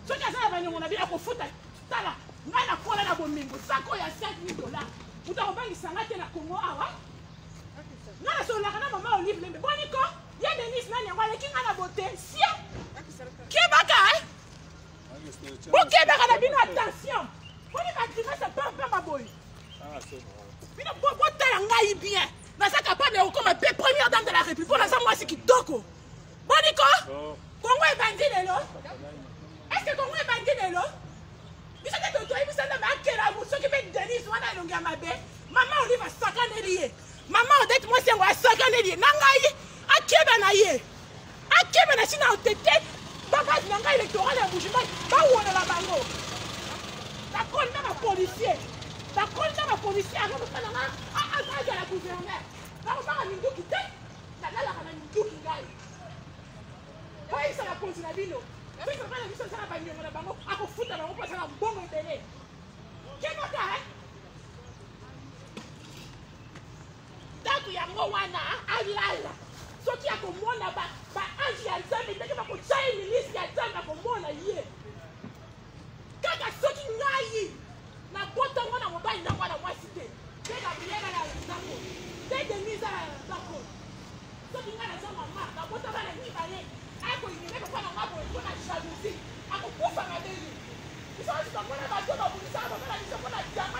soki aza na baniongo na bino akofuta tala ngai nakola na bomingo sako ya $5,000 moto akobangisa ngai te na kongo awa ngai nasololaka na mama Olive Lembe boniko ye Denise nani yango aleki ngai na bote sia kebaka bokebaka na bino attention boni batimasa pamba boye bino botala ngai bien naza capable ya kokoma pe première dame de la république mpo naza mwasi kitoko boniko kongo ebandi lelo est-ce que kongo ebandi lelo biso te totoyebi na bakela soki mpe Denise wana elongi ya mabe mama Olive asakaneli ye mama Odette mwasi yango asakaneli ye na ngai akeba na ye akeba na sina otete babasi na ngai électoral ya Bujumbura bawolela bango bakoli na bapolisier akokosala nga azala gouverneur bakobaka minduki te nalalaka na minduki ngai oyebisa bakonzi na bino soki papa na biso azala baniongo na bango akofuta bango mpo azala mbongo ebele kebaka ndako yango wana alala soki akomona baange ya nzambe ndenge bakotya ye milisi ya nzambe akomona ye kaka soki ngai nabotango na mobali na mwana mwasi te te gabriela na ndako te Denise na ndako soki ngai naza mama nabota bana mibale akoyinge kokwana nga boye mpo na jalousie akokufa mabeli biso ozikakona bato babundisaka babana biso mpo na janga